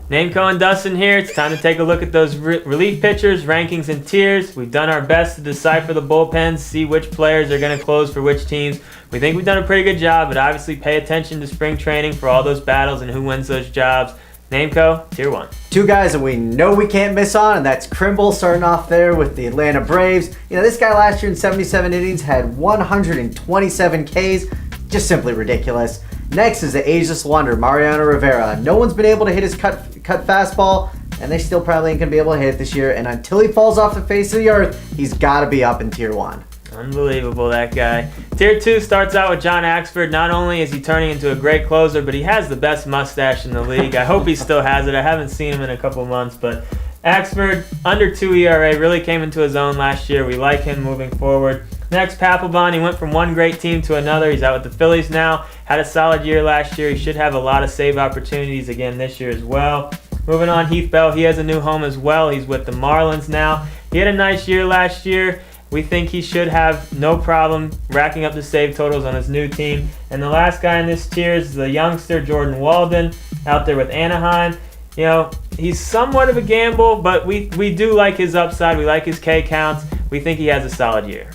Nameco and Dustin here. It's time to take a look at those relief pitchers, rankings, and tiers. We've done our best to decipher the bullpens, see which players are going to close for which teams. We think we've done a pretty good job, but obviously pay attention to spring training for all those battles and who wins those jobs. Nameco, Tier 1. Two guys that we know we can't miss on, and that's Kimbrel starting off there with the Atlanta Braves. You know, this guy last year in 77 innings had 127 Ks. Just simply ridiculous. Next is the ageless wonder, Mariano Rivera. No one's been able to hit his cut fastball, and they still probably ain't going to be able to hit it this year. And until he falls off the face of the earth, he's got to be up in Tier 1. Unbelievable, that guy. Tier 2 starts out with John Axford. Not only is he turning into a great closer, but he has the best mustache in the league. I hope he still has it. I haven't seen him in a couple months, but Axford, under 2 ERA, really came into his own last year. We like him moving forward. Next, Papelbon. He went from one great team to another. He's out with the Phillies now. Had a solid year last year. He should have a lot of save opportunities again this year as well. Moving on, Heath Bell. He has a new home as well. He's with the Marlins now. He had a nice year last year. We think he should have no problem racking up the save totals on his new team. And the last guy in this tier is the youngster, Jordan Walden, out there with Anaheim. You know, he's somewhat of a gamble, but we do like his upside. We like his K counts. We think he has a solid year.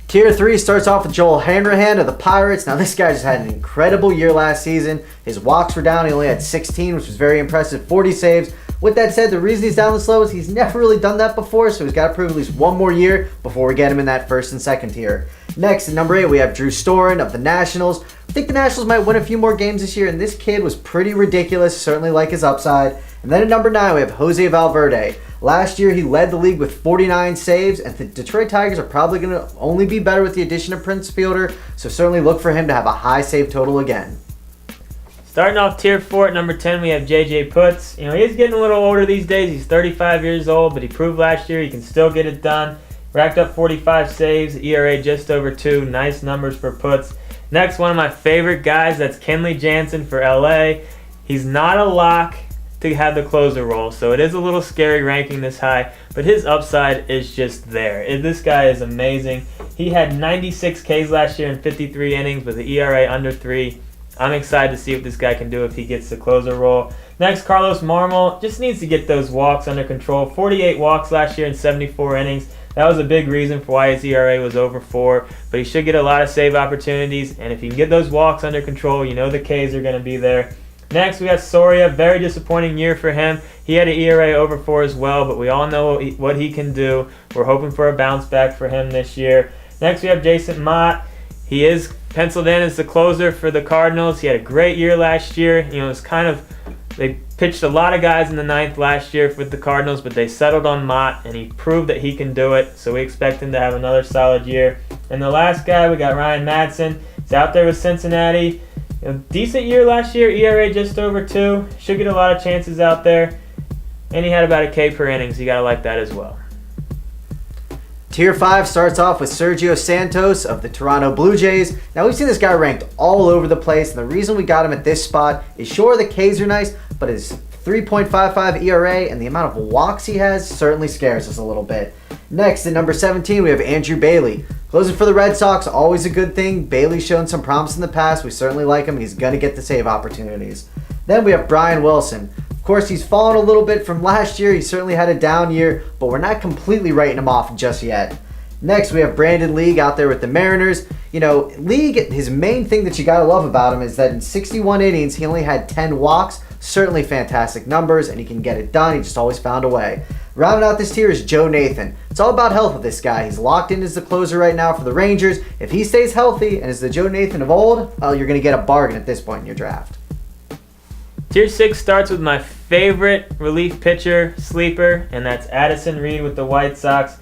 Tier 3 starts off with Joel Hanrahan of the Pirates. Now, this guy just had an incredible year last season. His walks were down. He only had 16, which was very impressive. 40 saves. With that said, the reason he's down this low is he's never really done that before, so he's got to prove at least one more year before we get him in that first and second tier. Next, at number 8, we have Drew Storen of the Nationals. I think the Nationals might win a few more games this year, and this kid was pretty ridiculous. Certainly like his upside. And then at number 9, we have Jose Valverde. Last year, he led the league with 49 saves, and the Detroit Tigers are probably going to only be better with the addition of Prince Fielder, so certainly look for him to have a high save total again. Starting off Tier 4 at number 10, we have J.J. Putz. You know, he's getting a little older these days. He's 35 years old, but he proved last year he can still get it done. Racked up 45 saves, ERA just over 2. Nice numbers for Putz. Next, one of my favorite guys, that's Kenley Jansen for L.A. He's not a lock to have the closer role, so it is a little scary ranking this high, but his upside is just there. This guy is amazing. He had 96 Ks last year in 53 innings with an ERA under 3. I'm excited to see what this guy can do if he gets the closer role. Next, Carlos Marmol just needs to get those walks under control. 48 walks last year in 74 innings. That was a big reason for why his ERA was over 4, but he should get a lot of save opportunities, and if he can get those walks under control, you know the Ks are going to be there. Next, we got Soria. Very disappointing year for him. He had an ERA over 4 as well, but we all know what he can do. We're hoping for a bounce back for him this year. Next, we have Jason Mott. He is penciled in as the closer for the Cardinals. He had a great year last year. You know, they pitched a lot of guys in the 9th last year with the Cardinals, but they settled on Mott, and he proved that he can do it. So we expect him to have another solid year. And the last guy, we got Ryan Madson. He's out there with Cincinnati. A decent year last year, ERA just over 2. Should get a lot of chances out there. And he had about a K per inning, so you got to like that as well. Tier 5 starts off with Sergio Santos of the Toronto Blue Jays. Now, we've seen this guy ranked all over the place, and the reason we got him at this spot is sure the Ks are nice, but his 3.55 ERA and the amount of walks he has certainly scares us a little bit. Next, at number 17, we have Andrew Bailey. Closing for the Red Sox, always a good thing. Bailey's shown some promise in the past. We certainly like him. He's going to get the save opportunities. Then we have Brian Wilson. Of course, he's fallen a little bit from last year. He certainly had a down year, but we're not completely writing him off just yet. Next, we have Brandon League out there with the Mariners. You know, League, his main thing that you got to love about him is that in 61 innings, he only had 10 walks. Certainly fantastic numbers, and he can get it done. He just always found a way. Rounding out this tier is Joe Nathan. It's all about health with this guy. He's locked in as the closer right now for the Rangers. If he stays healthy and is the Joe Nathan of old, well, you're going to get a bargain at this point in your draft. Tier 6 starts with my favorite relief pitcher, sleeper, and that's Addison Reed with the White Sox.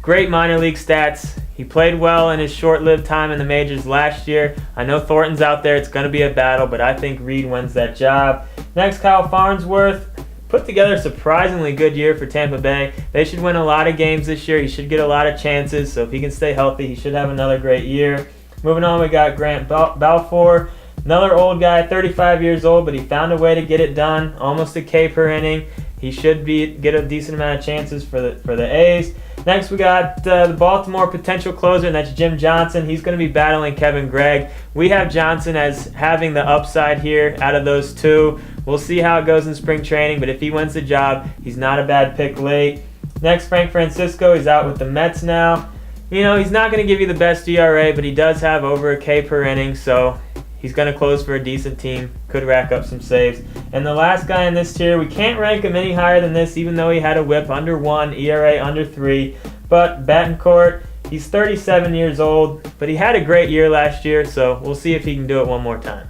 Great minor league stats. He played well in his short-lived time in the majors last year. I know Thornton's out there. It's going to be a battle, but I think Reed wins that job. Next, Kyle Farnsworth. Put together a surprisingly good year for Tampa Bay. They should win a lot of games this year. He should get a lot of chances, so if he can stay healthy, he should have another great year. Moving on, we got Grant Balfour. Another old guy, 35 years old, but he found a way to get it done. Almost a K per inning. He should get a decent amount of chances for the A's. Next, we got the Baltimore potential closer, and that's Jim Johnson. He's going to be battling Kevin Gregg. We have Johnson as having the upside here out of those two. We'll see how it goes in spring training, but if he wins the job, he's not a bad pick late. Next, Frank Francisco. He's out with the Mets now. He's not going to give you the best ERA, but he does have over a K per inning, so he's going to close for a decent team. Could rack up some saves. And the last guy in this tier, we can't rank him any higher than this, even though he had a whip under 1, ERA under 3. But Betancourt, he's 37 years old, but he had a great year last year, so we'll see if he can do it one more time.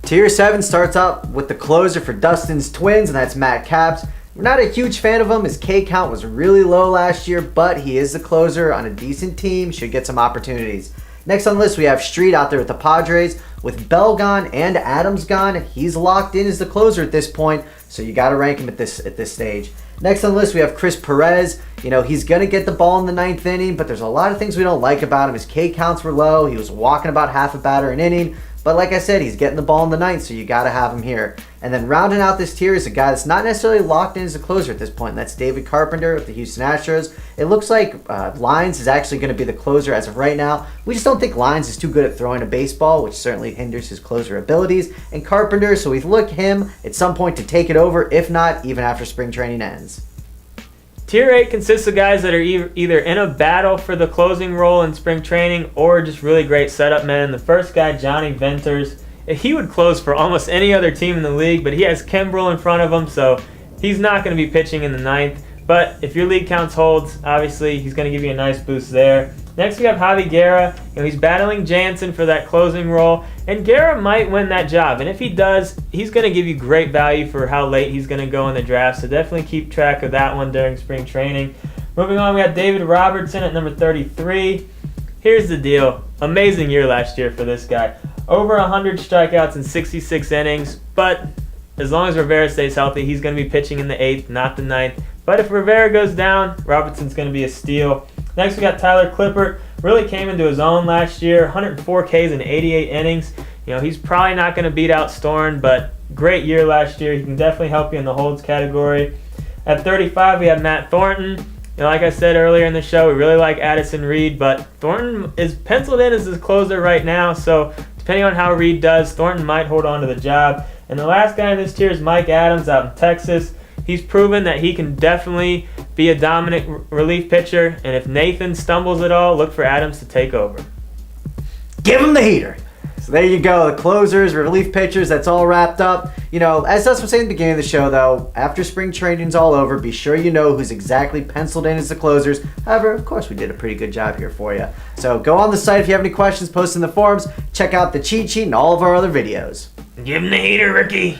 Tier 7 starts out with the closer for Dustin's Twins, and that's Matt Capps. We're not a huge fan of him. His K count was really low last year, but he is the closer on a decent team, should get some opportunities. Next on the list, we have Street out there with the Padres. With Bell gone and Adams gone, he's locked in as the closer at this point, so you got to rank him at this stage. Next on the list, we have Chris Perez. He's going to get the ball in the 9th inning, but there's a lot of things we don't like about him. His K counts were low. He was walking about half a batter an inning. But like I said, he's getting the ball in the 9th, so you got to have him here. And then rounding out this tier is a guy that's not necessarily locked in as a closer at this point, and that's David Carpenter with the Houston Astros. It looks like Lyons is actually going to be the closer as of right now. We just don't think Lyons is too good at throwing a baseball, which certainly hinders his closer abilities. And Carpenter, so we look him at some point to take it over, if not, even after spring training ends. Tier 8 consists of guys that are either in a battle for the closing role in spring training or just really great setup men. The first guy, Johnny Venters, he would close for almost any other team in the league, but he has Kimbrel in front of him, so he's not going to be pitching in the 9th. But if your league counts holds, obviously he's going to give you a nice boost there. Next we have Javi Guerra. He's battling Jansen for that closing role, and Guerra might win that job. And if he does, he's going to give you great value for how late he's going to go in the draft, so definitely keep track of that one during spring training. Moving on, we got David Robertson at number 33. Here's the deal. Amazing year last year for this guy. Over 100 strikeouts in 66 innings, but as long as Rivera stays healthy, he's going to be pitching in the 8th, not the 9th. But if Rivera goes down, Robertson's going to be a steal. Next, we got Tyler Clippert. Really came into his own last year. 104 Ks in 88 innings. He's probably not going to beat out Storen, but great year last year. He can definitely help you in the holds category. At 35, we have Matt Thornton. Like I said earlier in the show, we really like Addison Reed, but Thornton is penciled in as his closer right now, so depending on how Reed does, Thornton might hold on to the job. And the last guy in this tier is Mike Adams out in Texas. He's proven that he can definitely be a dominant relief pitcher, and if Nathan stumbles at all, look for Adams to take over. Give him the heater. So there you go, the closers, relief pitchers, that's all wrapped up. As Dustin was saying at the beginning of the show, though, after spring training's all over, be sure you know who's exactly penciled in as the closers. However, of course, we did a pretty good job here for you. So go on the site if you have any questions, post in the forums, check out the cheat sheet and all of our other videos. Give him the heater, Ricky.